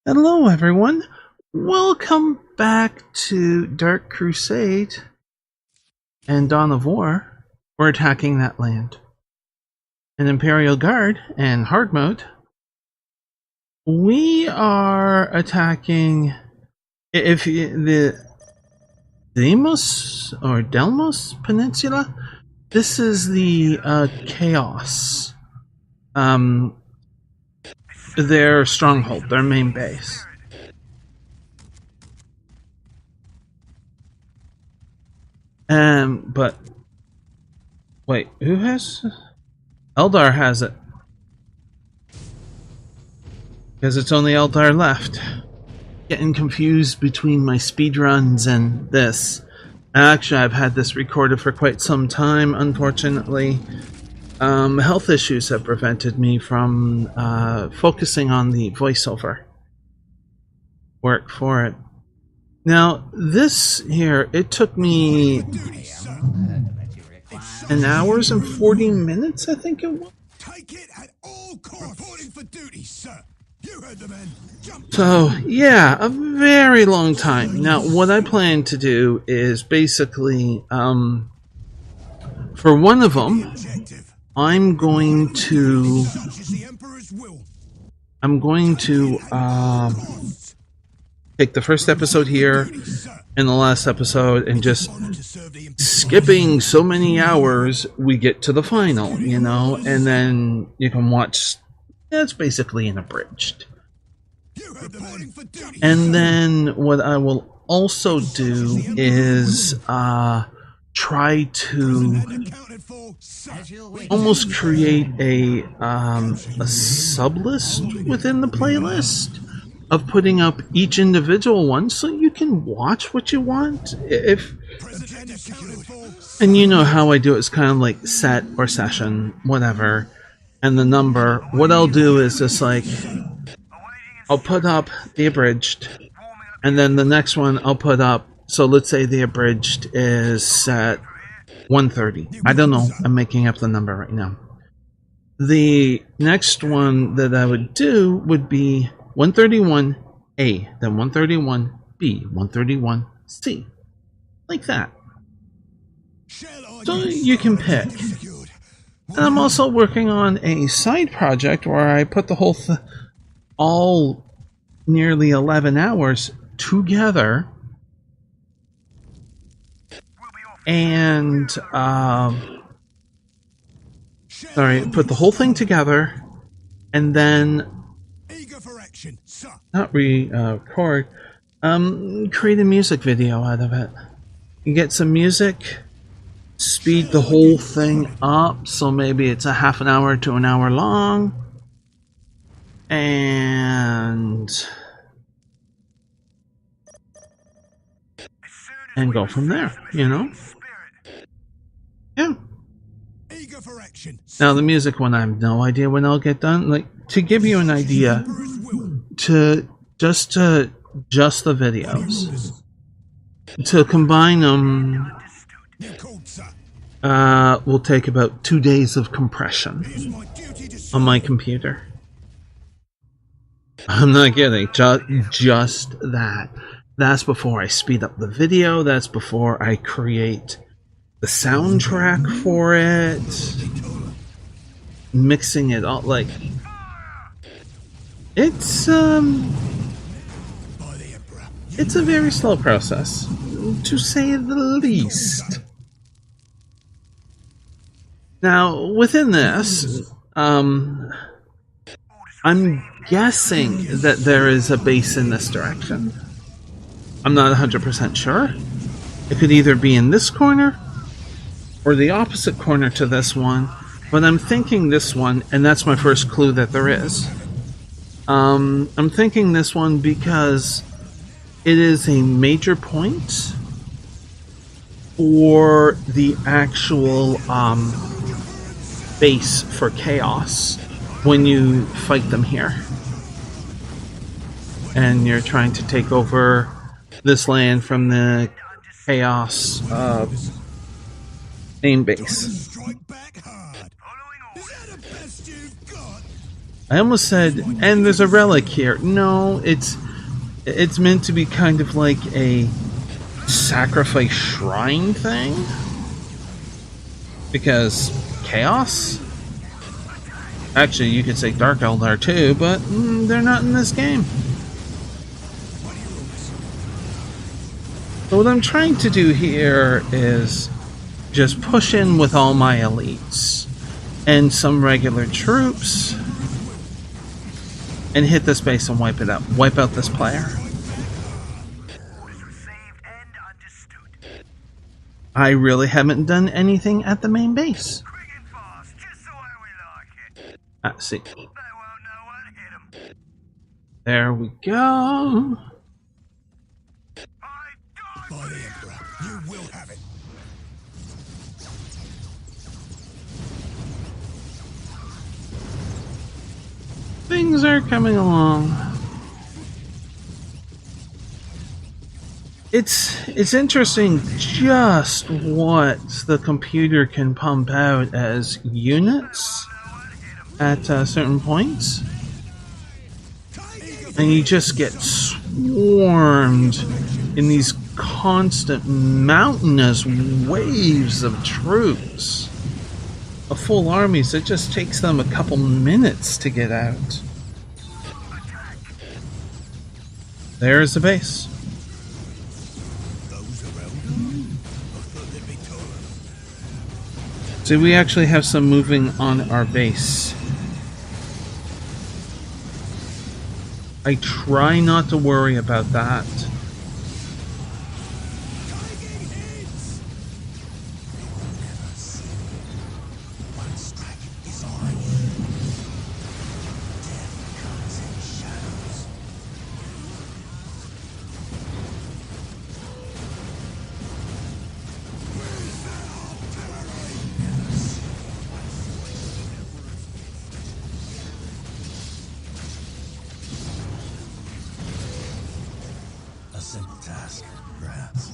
Hello everyone, welcome back to Dark Crusade and Dawn of War. We're attacking that land. In Imperial Guard and Hard Mode, we are attacking the Deimos or Delmos Peninsula. This is the Chaos. Their stronghold, their main base. But wait, who has? Eldar has it. Because it's only Eldar left. Getting confused between my speedruns and this. Actually, I've had this recorded for quite some time, unfortunately. Health issues have prevented me from focusing on the voiceover work for it. Now, this here, it took me an hours and 40 minutes, I think it was. Take it at all costs. Reporting for duty, sir. You heard the man. Jump. So, yeah, a very long time. Now, what I plan to do is basically, for one of them, I'm going to take the first episode here and the last episode and just skipping so many hours, we get to the final, you know, and then you can watch. That's basically an abridged. And then what I will also do is try to almost create a sub list within the playlist of putting up each individual one so you can watch what you want. And you know how I do it, it's kind of like set or session, whatever, and the number. What I'll do is just like, I'll put up the abridged, and then the next one I'll put up. So let's say the abridged is set 130. I don't know. I'm making up the number right now. The next one that I would do would be 131A, then 131B, 131C. Like that. So you can pick. And I'm also working on a side project where I put the whole all nearly 11 hours together. And put the whole thing together and then not record, create a music video out of it. You get some music, speed the whole thing up, so maybe it's a half an hour to an hour long, and go from there, you know? Yeah. Now the music one, I have no idea when I'll get done. Like, to give you an idea, just the videos, to combine them, will take about 2 days of compression on my computer. I'm not kidding. Just that. That's before I speed up the video. That's before I create the soundtrack for it. Mixing it all. Like, it's a very slow process, to say the least. Now, within this, I'm guessing that there is a base in this direction. I'm not 100% sure. It could either be in this corner or the opposite corner to this one, but I'm thinking this one, and that's my first clue that there is. I'm thinking this one because it is a major point for the actual base for Chaos when you fight them here. And you're trying to take over this land from the Chaos main base. I almost said, and there's a relic here. No, it's meant to be kind of like a sacrifice shrine thing. Because chaos? Actually, you could say Dark Eldar too, but they're not in this game. So what I'm trying to do here is just push in with all my elites and some regular troops and hit this base and wipe it out. Wipe out this player. I really haven't done anything at the main base. See. There we go. By the Emperor, you will have it. Things are coming along. It's interesting just what the computer can pump out as units at certain points. And you just get swarmed in these constant mountainous waves of troops. A full armies, it just takes them a couple minutes to get out. There's the base. So we actually have some moving on our base. I try not to worry about that. Simple task, perhaps.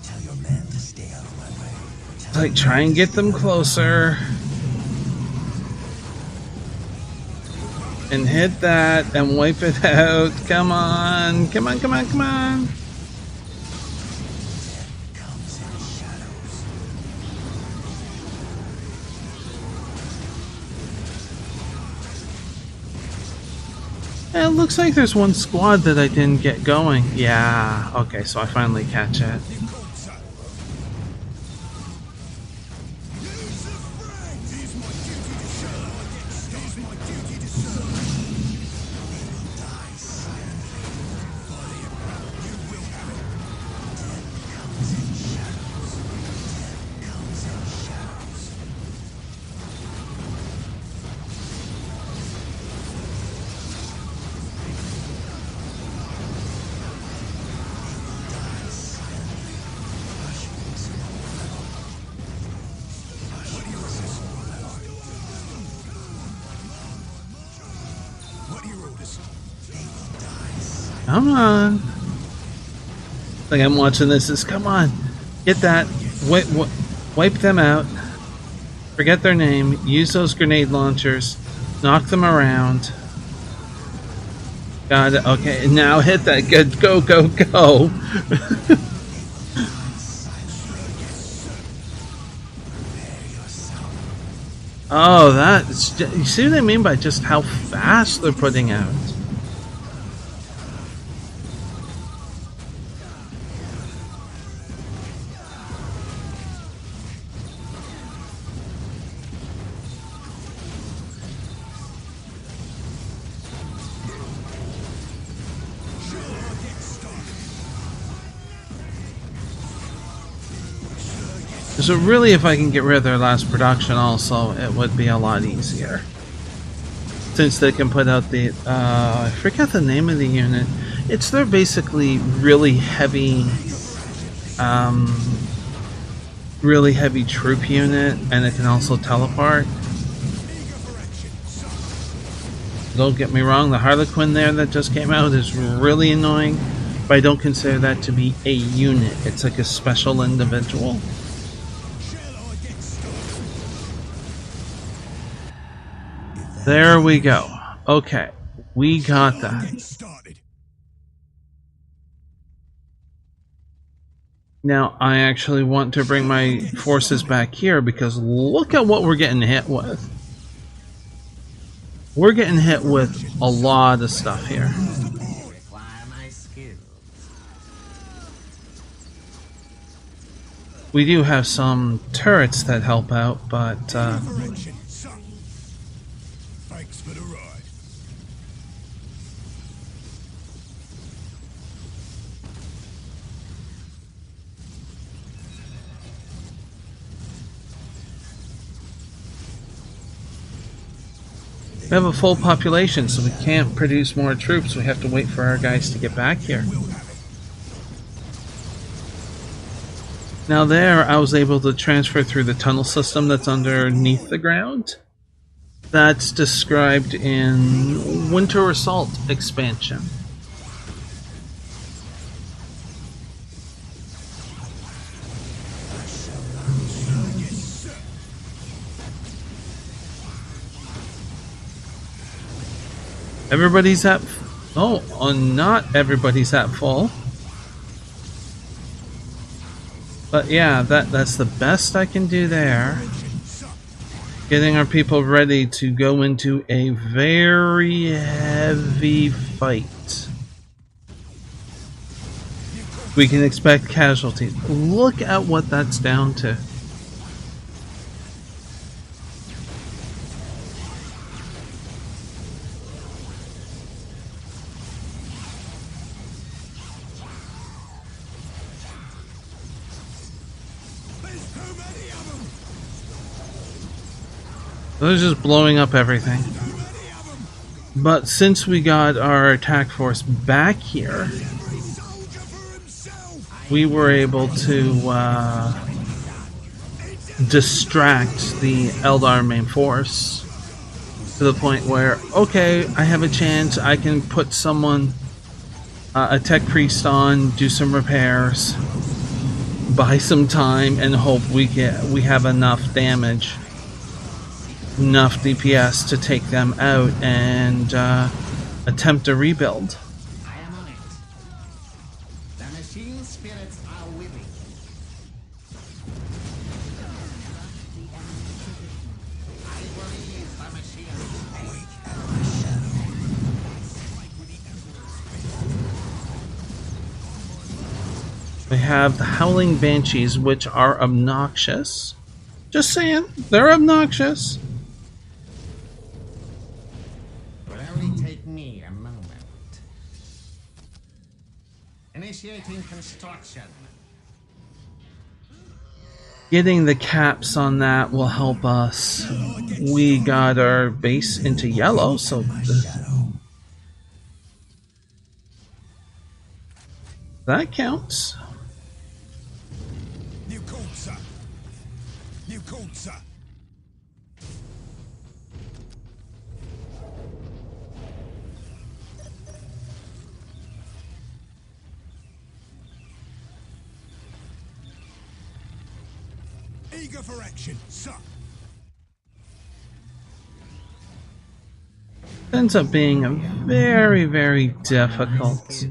Tell your men to stay out of my way. Like, try and get them closer. And hit that and wipe it out. Come on. Come on, come on, come on. It looks like there's one squad that I didn't get going. Yeah, okay, so I finally catch it. Come on. Like I'm watching this is, come on. Get that. Wipe them out. Forget their name. Use those grenade launchers. Knock them around. Got it. Okay, now hit that. Good. Go, go, go. Oh, that's... You see what I mean by just how fast they're putting out? So really, if I can get rid of their last production also, it would be a lot easier. Since they can put out the, I forget the name of the unit. It's their basically really heavy troop unit, and it can also teleport. Don't get me wrong, the Harlequin there that just came out is really annoying, but I don't consider that to be a unit. It's like a special individual. There we go. Okay, we got that. Now, I actually want to bring my forces back here because look at what we're getting hit with. We're getting hit with a lot of stuff here. We do have some turrets that help out, but Thanks for the ride. we have a full population, so we can't produce more troops. We have to wait for our guys to get back here. Now there, I was able to transfer through the tunnel system that's underneath the ground. That's described in Winter Assault expansion. Everybody's at... Oh, not everybody's at full. But yeah, that's the best I can do there. Getting our people ready to go into a very heavy fight. We can expect casualties. Look at what that's down to. They're just blowing up everything. But since we got our attack force back here, we were able to distract the Eldar main force to the point where, okay, I have a chance, I can put someone, a tech priest on, do some repairs, buy some time, and hope we have enough damage, enough DPS to take them out and attempt a rebuild. I am on it. The machine spirits are willing. I believe the machine. We have the Howling Banshees, which are obnoxious. Just saying, they're obnoxious. Take me a moment. Initiating construction. Getting the caps on that will help us. We got our base into yellow, so that counts. New code, sir. New code, sir. Eager for action, sir. Ends up being a very, very difficult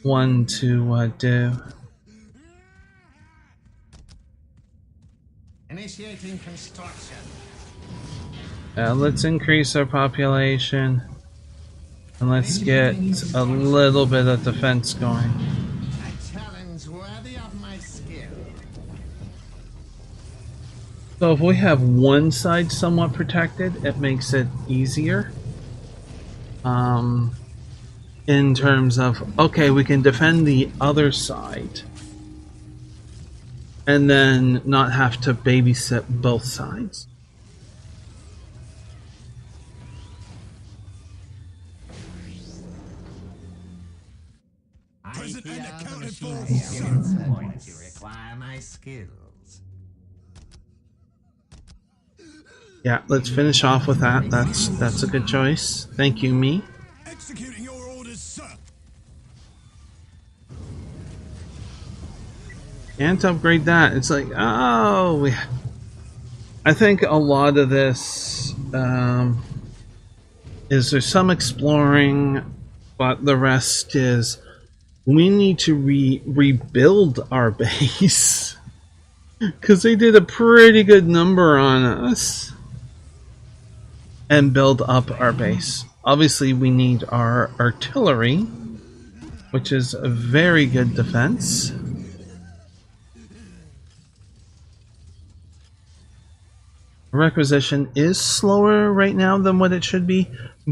one to do. Initiating construction. Let's increase our population and let's get a little bit of defense going. A challenge worthy of my skill. So if we have one side somewhat protected, it makes it easier. In terms of, okay, we can defend the other side and then not have to babysit both sides. Present and accounted for. Going to require my skills. Yeah, let's finish off with that. That's a good choice. Thank you, me. Executing your orders, sir. Can't upgrade that. It's like, oh, I think a lot of this is there's some exploring, but the rest is we need to rebuild our base because they did a pretty good number on us, and build up our base. Obviously, we need our artillery, which is a very good defense. Requisition is slower right now than what it should be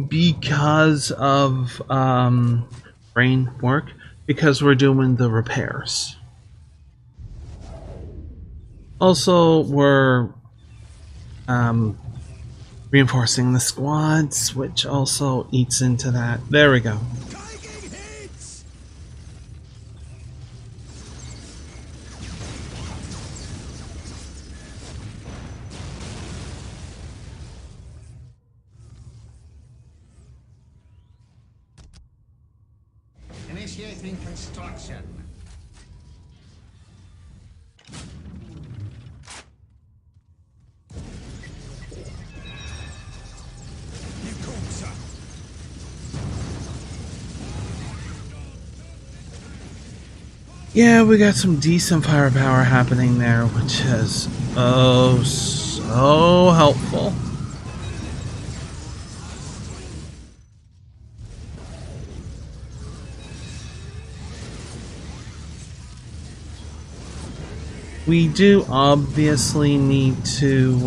because of brain work, because we're doing the repairs. Also, we're reinforcing the squads, which also eats into that. There we go. Initiating construction. Yeah, we got some decent firepower happening there, which is oh so helpful. We do obviously need to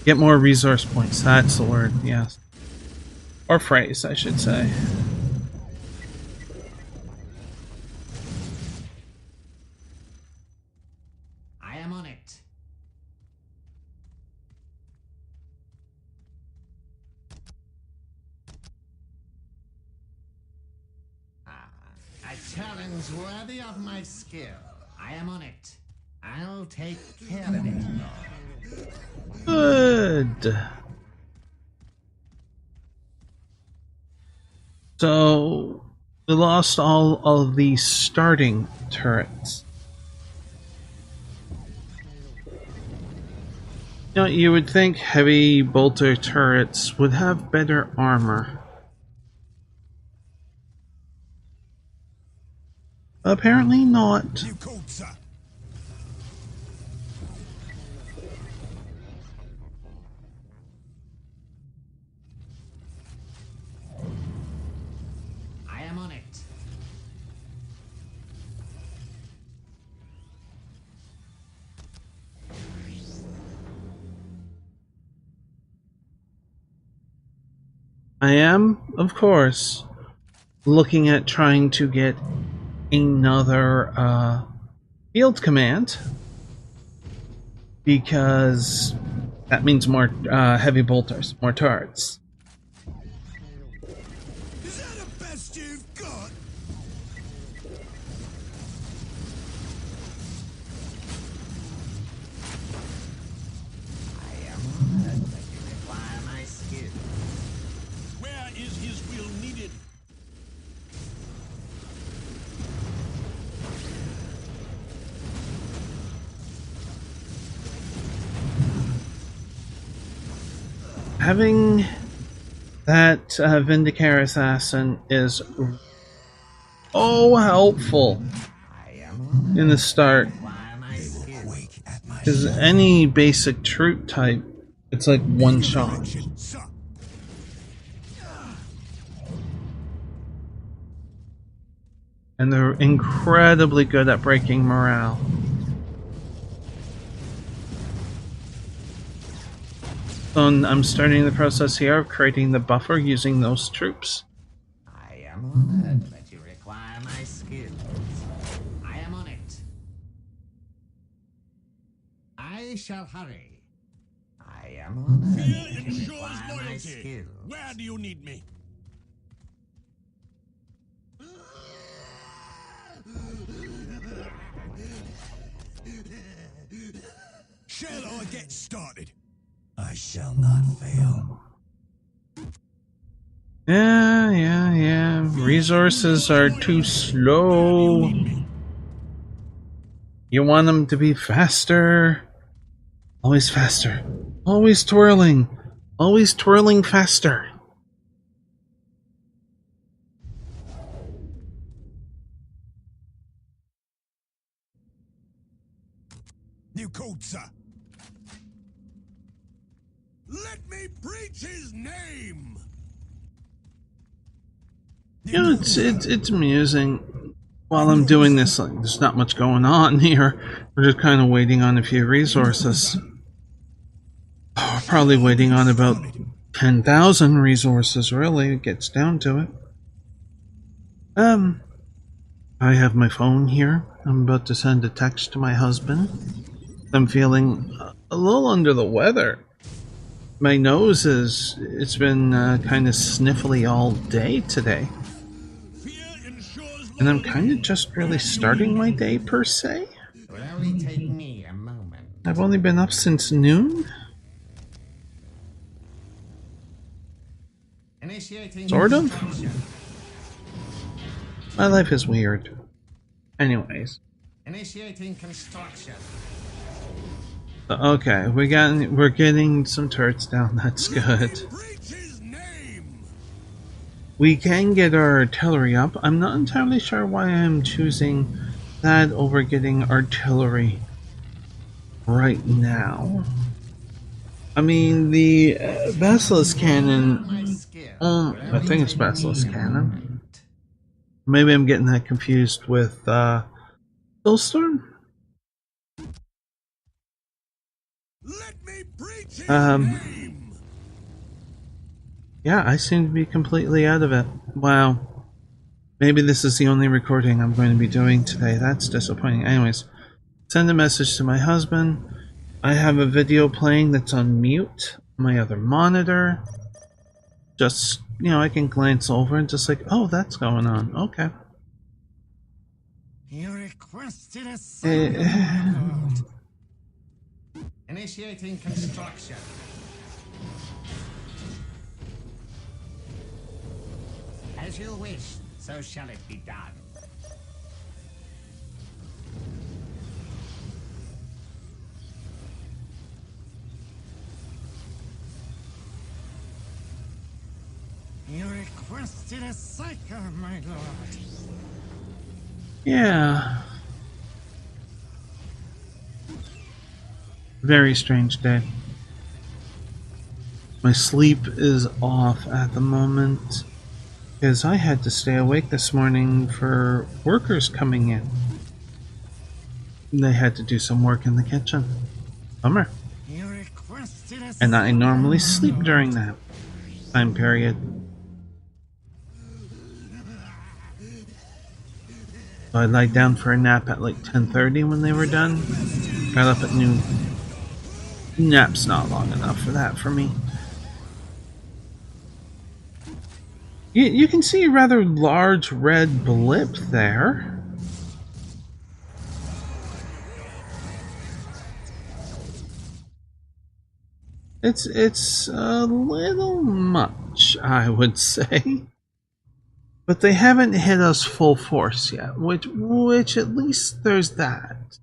get more resource points. That's the word, yes. Or phrase, I should say. I am on it. A challenge worthy of my skill. I am on it. I'll take care of it. Good. So we lost all of the starting turrets. You know, you would think heavy bolter turrets would have better armor. Apparently not. I am on it. I am, of course, looking at trying to get another field command, because that means more heavy bolters, more turrets. Is that the best you've got? I am honored that you require my skill. Where is his will needed? Having that Vindicare assassin is helpful I am honored in the start, to require my skill. Quake at my because any basic troop type, it's like one shot. Sir. And they're incredibly good at breaking morale. So I'm starting the process here of creating the buffer using those troops. I am honored that you require my skills. I am on it. I shall hurry. I am honored Fear that you ensures require my loyalty. skills. Where do you need me? Shall I get started? I shall not fail. Yeah. Resources are too slow. You want them to be faster. Always faster. Always twirling. Always twirling faster. New code, sir. Let me preach his name. You know, it's amusing. While I'm doing this, like, there's not much going on here. We're just kind of waiting on a few resources. Oh, probably waiting on about 10,000 resources, really. It gets down to it. I have my phone here. I'm about to send a text to my husband. I'm feeling a little under the weather. My nose it's been kind of sniffly all day today. And I'm kind of just really starting my day, per se. It will only take me a moment. I've only been up since noon. Initiating Sort of. construction. My life is weird. Anyways. Initiating construction. Okay, we're getting some turrets down. That's good. Preach his name. We can get our artillery up. I'm not entirely sure why I'm choosing that over getting artillery right now. I mean, the Basilisk Cannon. My skill. I think it's Basilisk Cannon. Maybe I'm getting that confused with Soulstorm? Let me preach his name. Yeah, I seem to be completely out of it. Wow. Maybe this is the only recording I'm going to be doing today. That's disappointing. Anyways, send a message to my husband. I have a video playing that's on mute on my other monitor. Just, you know, I can glance over and just like, oh, that's going on. Okay. You requested a second. Initiating construction. As you wish, so shall it be done. You requested a cycle, my lord. Yeah. Very strange day. My sleep is off at the moment because I had to stay awake this morning for workers coming in. They had to do some work in the kitchen. Bummer. You requested a And I normally sleep during that time period. So I lied down for a nap at like 10:30 when they were done. Got up at noon. Nap's not long enough for that for me. You can see a rather large red blip there. It's a little much, I would say. But they haven't hit us full force yet, which at least there's that.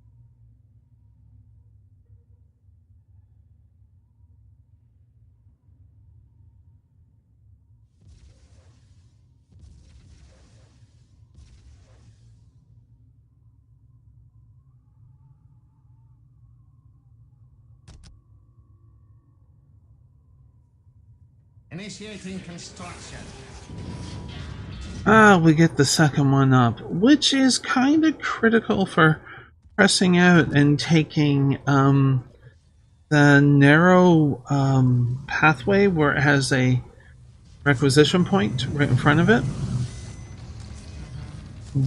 Initiating construction. We get the second one up, which is kind of critical for pressing out and taking the narrow pathway where it has a requisition point right in front of it.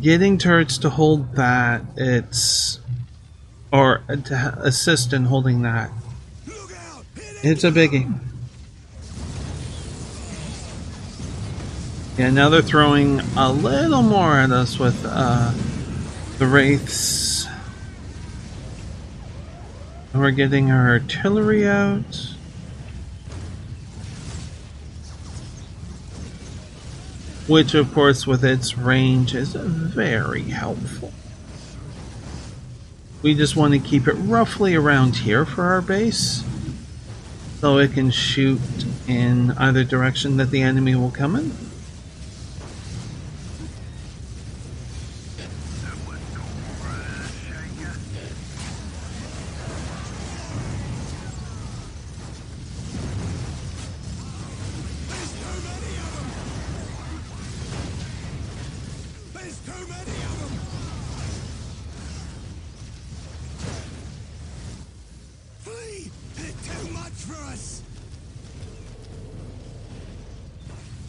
Getting turrets to hold that, or to assist in holding that, it's a biggie. Yeah, now they're throwing a little more at us with the Wraiths. And we're getting our artillery out. Which, of course, with its range is very helpful. We just want to keep it roughly around here for our base, so it can shoot in either direction that the enemy will come in.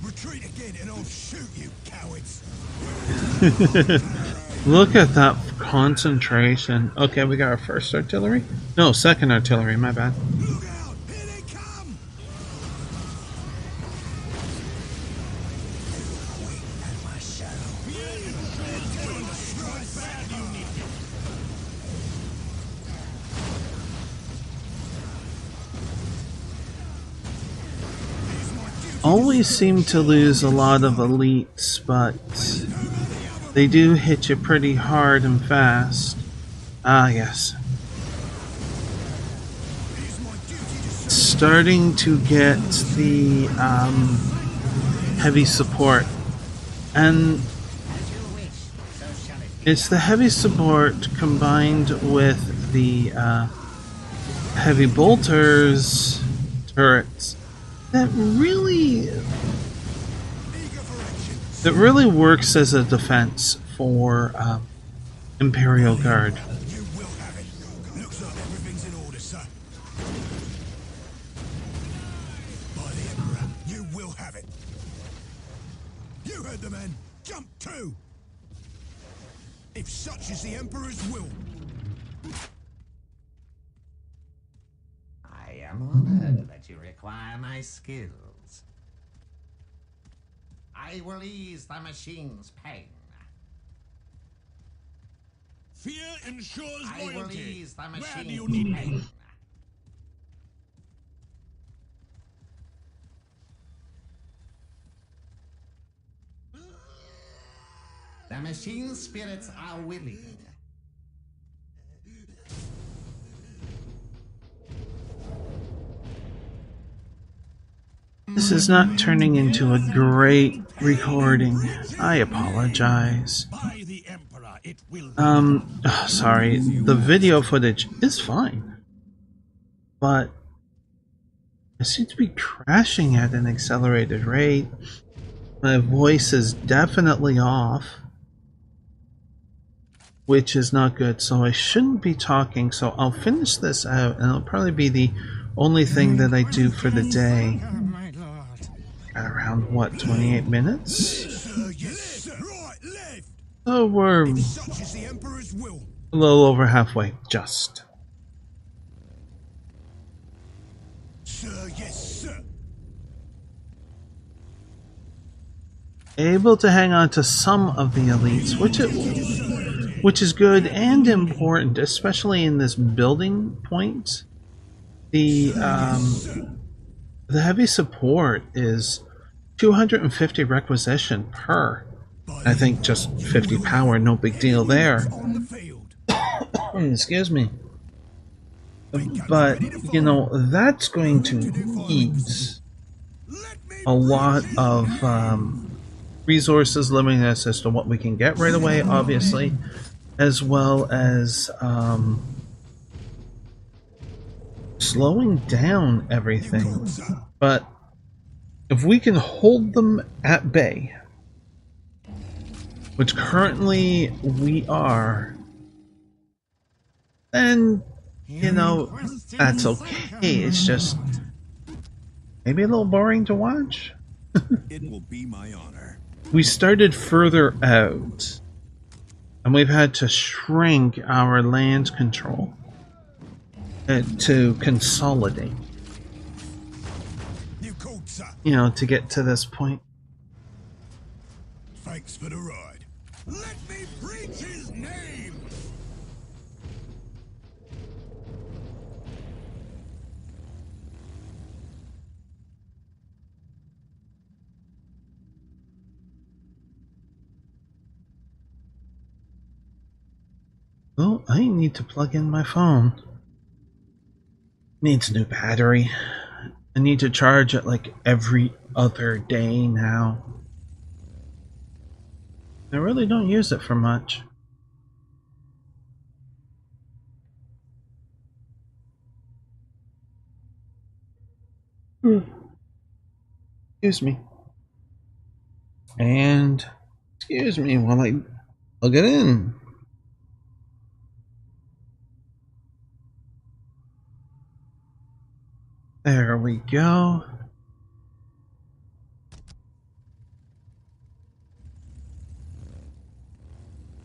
Retreat again and I'll shoot you, cowards! Look at that concentration. Okay, we got our first artillery. No, second artillery, my bad. Look out! Here they come! Wait at my shadow. Always seem to lose a lot of elites, but they do hit you pretty hard and fast. Ah, yes. Starting to get the heavy support. And it's the heavy support combined with the heavy bolters turrets that really works as a defense for Imperial Guard. You will have it. Looks like everything's in order, sir. By the Emperor, you will have it. You heard the man. Jump to! If such is the Emperor's will. I am honored that you require my skills. I will ease the machine's pain. Fear ensures I will loyalty. ease the Where do machine's you need me? pain. The machine spirits are willing. This is not turning into a great recording. I apologize. By the Emperor, it will Sorry, the video footage is fine, but I seem to be crashing at an accelerated rate. My voice is definitely off, which is not good, so I shouldn't be talking, so I'll finish this out, and it'll probably be the only thing that I do for the day. At around, what, 28 minutes? right, left. So we're Such is the Emperor's will. a little over halfway, just. Sir, yes, sir. Able to hang on to some of the elites, which is good and important, especially in this building point. The heavy support is 250 requisition per. I think just 50 power, no big deal there. On the field. Excuse me. But, you know, that's going to eat a lot of resources limiting us as to what we can get right away, obviously, as well as slowing down everything. But if we can hold them at bay, which currently we are, then, you know, that's okay. It's just maybe a little boring to watch. It will be my honor. We started further out, and we've had to shrink our land control to consolidate, You called, sir. you know, to get to this point. Thanks for the ride. Let me preach his name. Oh, I need to plug in my phone. Needs a new battery. I need to charge it like every other day now. I really don't use it for much. Excuse me. And excuse me while I plug it in. There we go.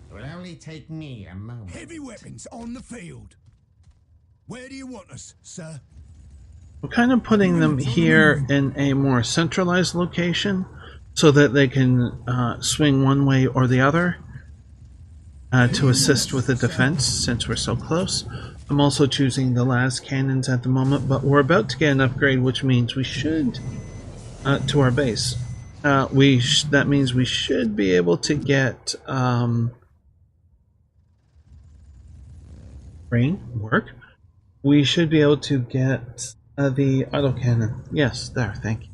It will only take me a moment. Heavy weapons on the field. Where do you want us, sir? We're kind of putting them here in a more centralized location so that they can swing one way or the other to assist with the defense since we're so close. I'm also choosing the las cannons at the moment, but we're about to get an upgrade, which means we should to our base. That means we should be able to get rain work. We should be able to get the autocannon. Yes, there, thank you.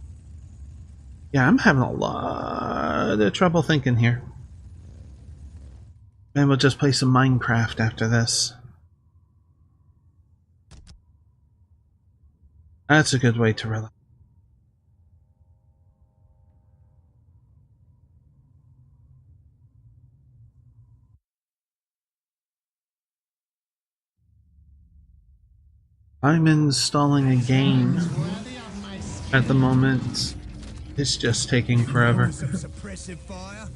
Yeah, I'm having a lot of trouble thinking here. Maybe we'll just play some Minecraft after this. That's a good way to relax. I'm installing a game at the moment. It's just taking forever. Some suppressive fire.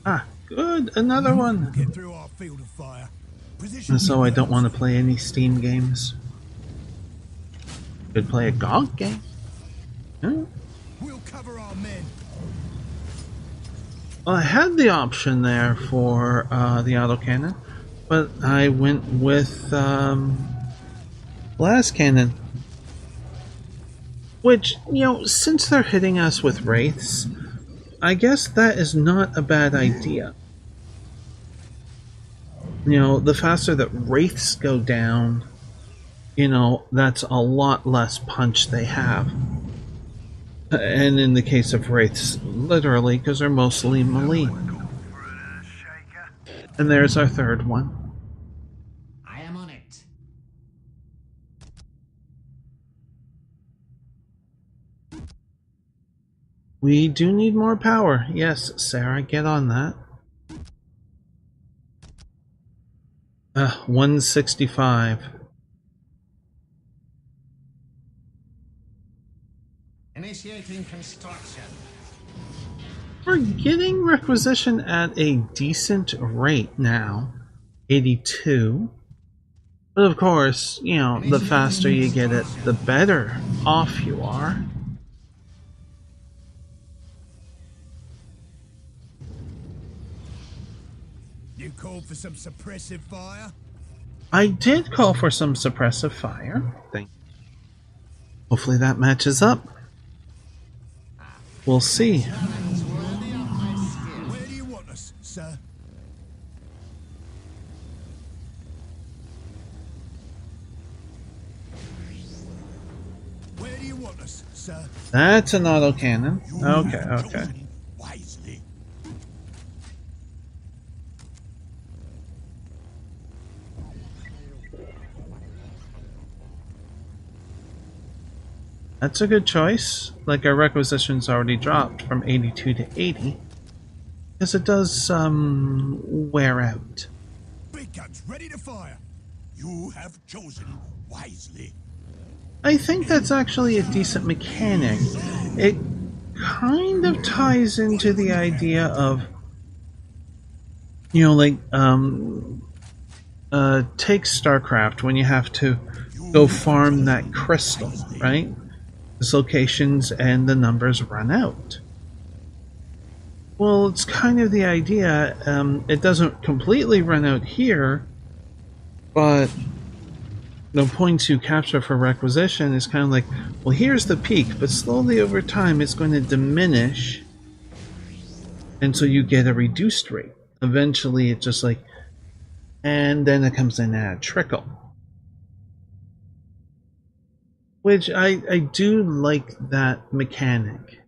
Ah, good, another one. Get through our field of fire. Position And so I don't yourselves. want to play any Steam games. Could play a GOG game. Huh? We'll cover our men. Well, I had the option there for the autocannon, but I went with blast cannon. Which, you know, since they're hitting us with wraiths, I guess that is not a bad idea. You know, the faster that wraiths go down, you know, that's a lot less punch they have. And in the case of wraiths, literally, because they're mostly melee. And there's our third one. I am on it. We do need more power. Yes, Sarah, get on that. 165. Initiating construction. We're getting requisition at a decent rate now. 82. But of course, you know, the faster you get it, the better off you are. You called for some suppressive fire? I did call for some suppressive fire. Hopefully that matches up. We'll see. Where do you want us, sir? Where do you want us, sir? That's an autocannon. Okay, okay. Chosen wisely. That's a good choice. Like, our requisition's already dropped from 82 to 80. Because it does, wear out. Big guns ready to fire. You have chosen wisely. I think that's actually a decent mechanic. It kind of ties into the idea of, you know, like, take StarCraft when you have to go farm that crystal, right? Locations and the numbers run out. Well, it's kind of the idea. It doesn't completely run out here, but the points you capture for requisition is kind of like, well, here's the peak, but slowly over time it's going to diminish, and so you get a reduced rate. Eventually, it's just like and then it comes in at trickle. Which I do like that mechanic.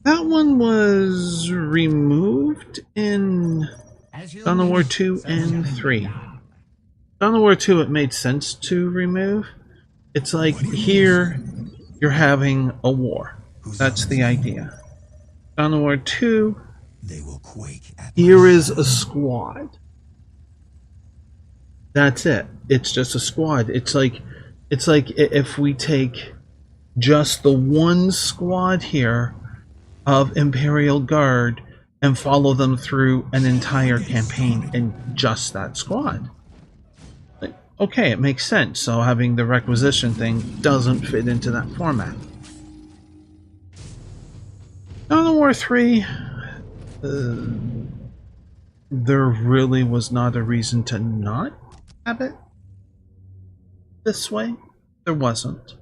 That one was removed in Dawn of War 2 and 3. Dawn of War 2 it made sense to remove. It's like here you're having a war. That's the idea. Dawn of War 2, They will quake at here is a squad. That's it. It's just a squad. It's like if we take just the one squad here of Imperial Guard and follow them through an entire campaign in just that squad. Like, okay, it makes sense. So having the requisition thing doesn't fit into that format. Dawn of War 3, there really was not a reason to not have it this way. There wasn't.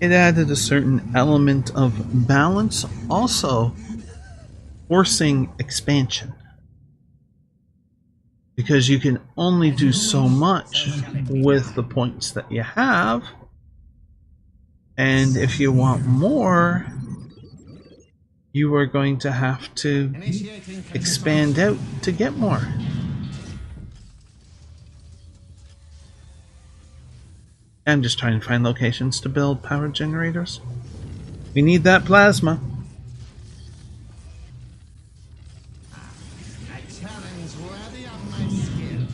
It added a certain element of balance, also forcing expansion. Because you can only do so much with the points that you have. And if you want more, you are going to have to expand out to get more. I'm just trying to find locations to build power generators. We need that plasma. A challenge worthy of my skill.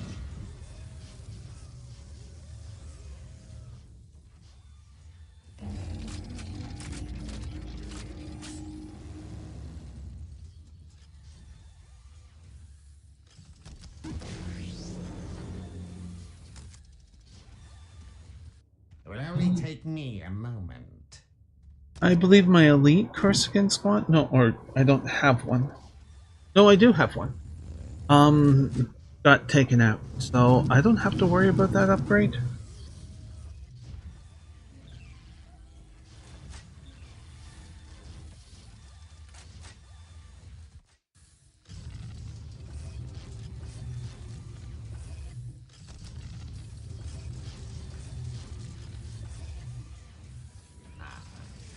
It will only take me a moment. I believe my elite Corsican squad. No, or I don't have one. No, I do have one. Got taken out, so I don't have to worry about that upgrade.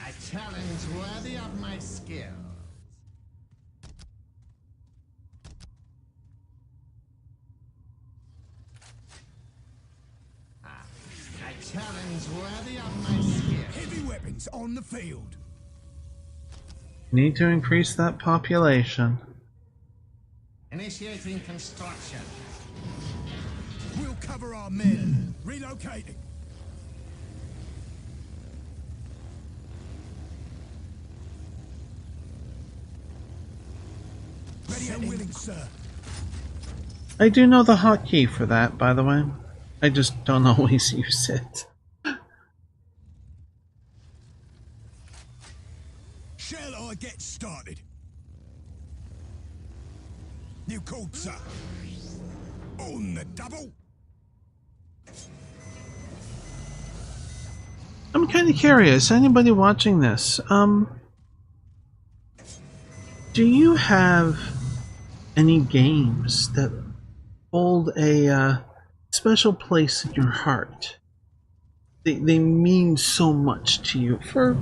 A challenge worthy of my skill. A challenge worthy of my skill. heavy weapons on the field. Need to increase that population. Initiating construction. We'll cover our men. Relocating. Ready and willing, sir. I do know the hotkey for that, by the way. I just don't always use it. Shall I get started? You called, sir. On the double. I'm kind of curious. Anybody watching this? Do you have any games that hold a special place in your heart? They mean so much to you for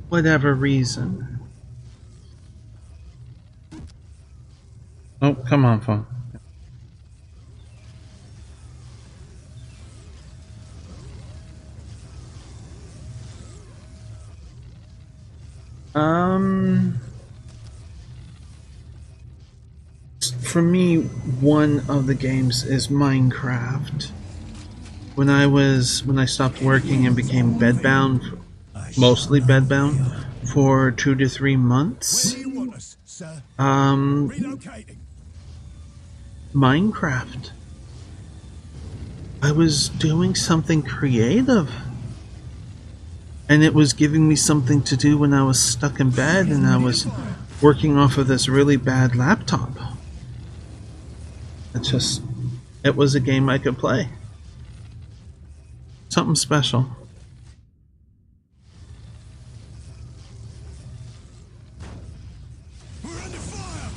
whatever reason. Oh, come on, phone. For me, one of the games is Minecraft. When I stopped working and became bedbound, mostly bedbound, for 2 to 3 months, Where do you want us, sir? Relocating. Minecraft. I was doing something creative. And it was giving me something to do when I was stuck in bed and I was working off of this really bad laptop. It just it was a game I could play. Something special. We're under fire!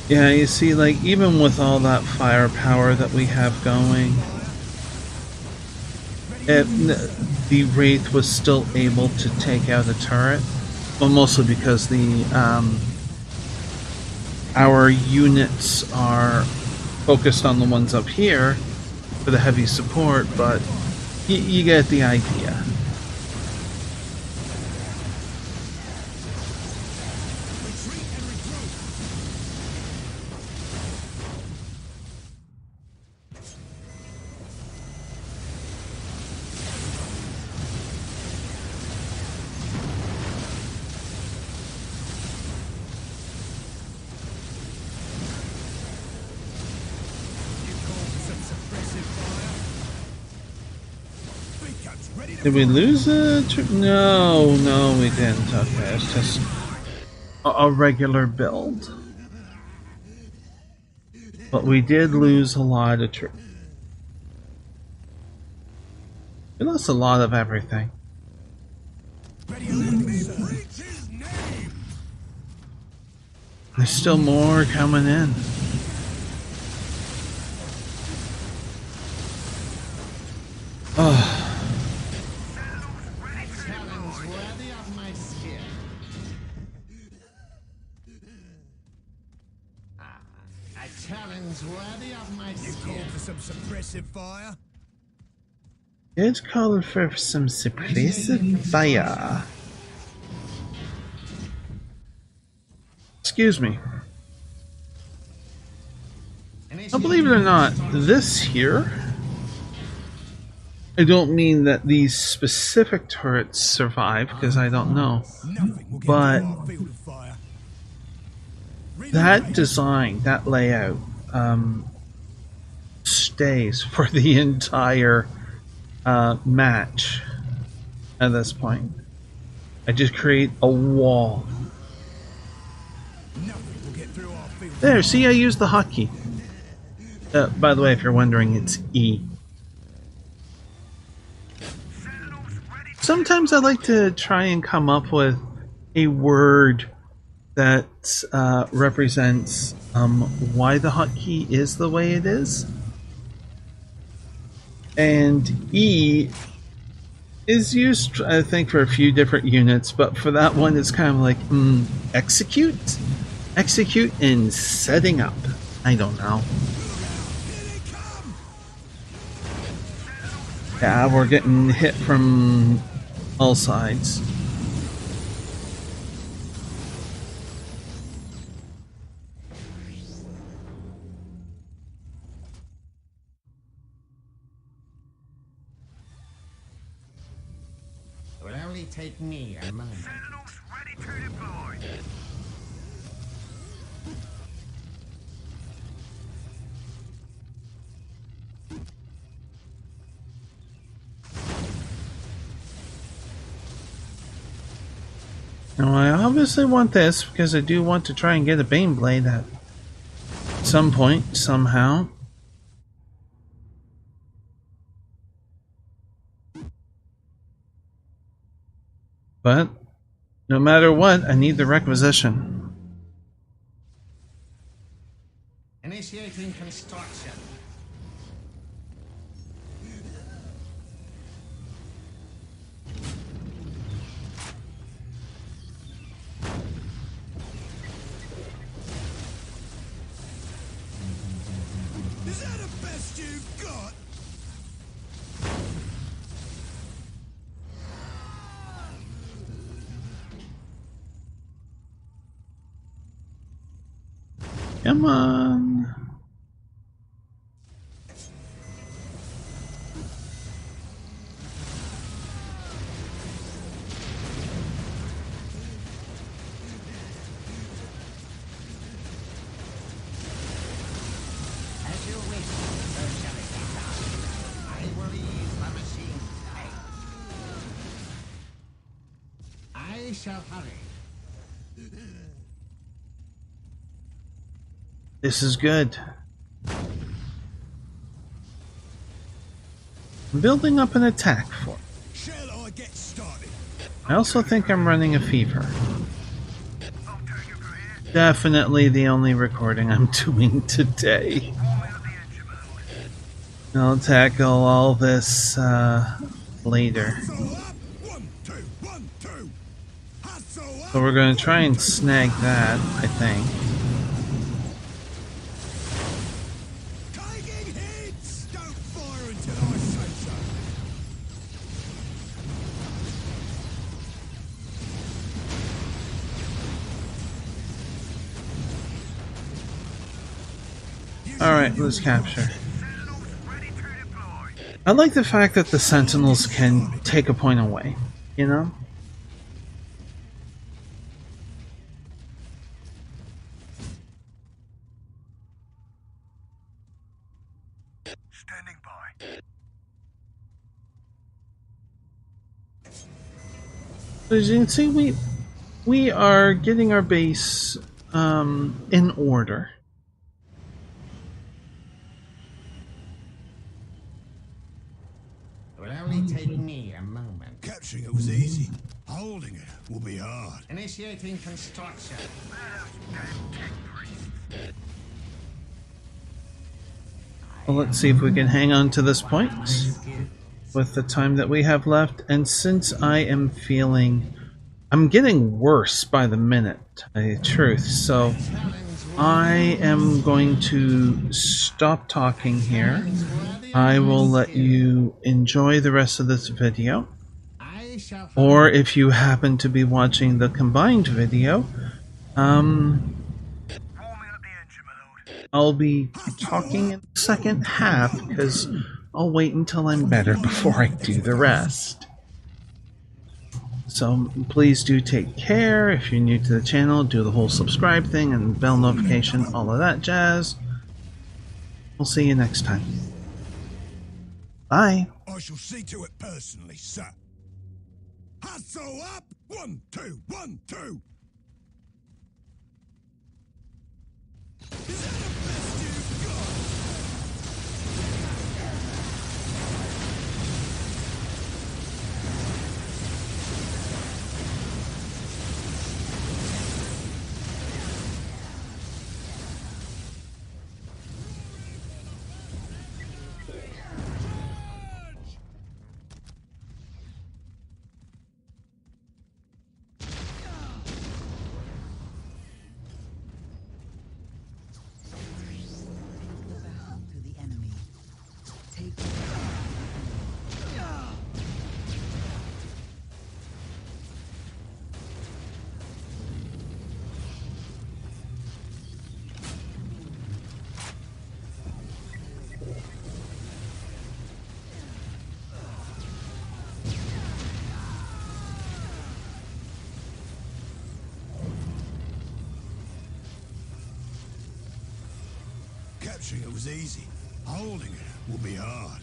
Yeah, you see, like, even with all that firepower that we have going, the Wraith was still able to take out a turret. Well, mostly because our units are focused on the ones up here for the heavy support, but you get the idea. Did we lose a trip? No, no, we didn't. Okay, it's just a regular build. But we did lose a lot of troops. We lost a lot of everything. There's still more coming in. Oh. Worthy of my skill. You called for some suppressive fire? It's called for some suppressive fire. Excuse me. Now, believe it or not, this here, I don't mean that these specific turrets survive, because I don't know. But that design, that layout, stays for the entire match at this point. I just create a wall. There, see, I used the hotkey. By the way, if you're wondering, it's E. Sometimes I like to try and come up with a word that represents why the hotkey is the way it is. And E is used, I think, for a few different units, but for that one, it's kind of like, execute? Execute in setting up. I don't know. Yeah, we're getting hit from all sides. It will only take me a moment. Sentinels ready to deploy. Now, I obviously want this because I do want to try and get a Baneblade at some point, somehow. But no matter what, I need the requisition. Initiating construction. Is that the best you've got? Come on. shall hurry. This is good. I'm building up an attack for. Shall I get started? I also think I'm running a fever. Definitely the only recording I'm doing today. I'll tackle all this later. Hustle up! 1, 2, 1, 2! Hustle up! So we're going to try and snag that, I think. Taking hits! Don't fire until I say so. Alright, let's capture. I like the fact that the Sentinels can take a point away, you know? Standing by. So as you can see, we are getting our base in order. It will only take me a moment. Capturing it was easy. Holding it will be hard. Initiating construction. Well, let's see if we can hang on to this point with the time that we have left. And since I am feeling... I'm getting worse by the minute, to tell you the truth. So I am going to stop talking here. I will let you enjoy the rest of this video. I shall Or if you happen to be watching the combined video, I'll be talking in the second half because I'll wait until I'm better before I do the rest. So please do take care. If you're new to the channel, do the whole subscribe thing and bell notification, all of that jazz. We'll see you next time. Bye. I shall see to it personally, sir. Hustle up! 1, 2, 1, 2! Is that the best you've got? To the enemy. Take Capturing it was easy. Holding it will be hard.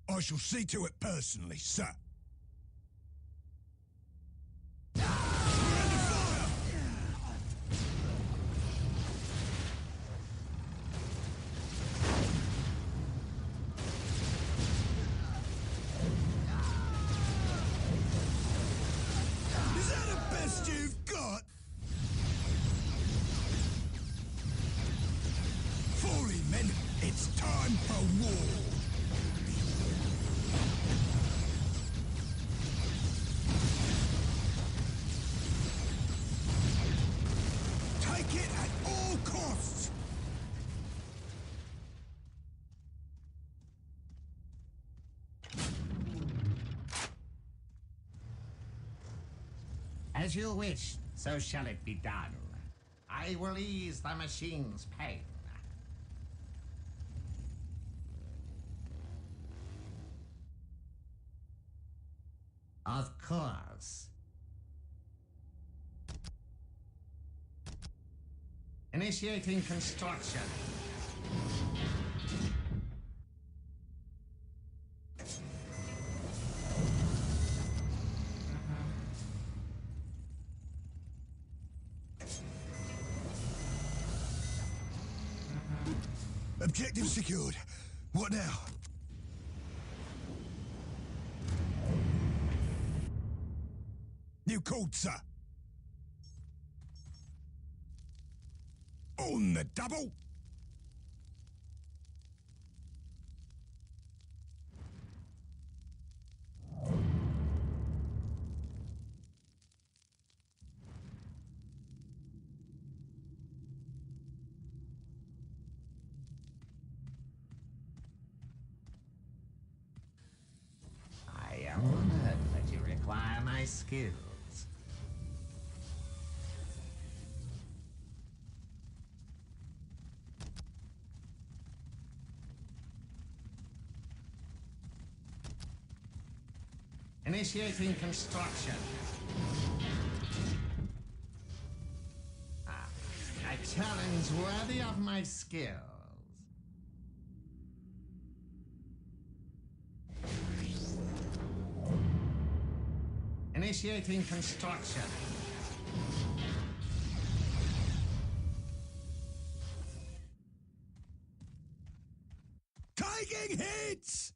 I shall see to it personally, sir. Is that the best you've got? 40 men, it's time for war. Take it at all costs. As you wish, so shall it be done. I will ease the machine's pain. Of course. Initiating construction. Objective secured. What now? You called, sir? On the double? I am honored that you require my skills. Initiating construction. A challenge worthy of my skills. Initiating construction. Taking hits!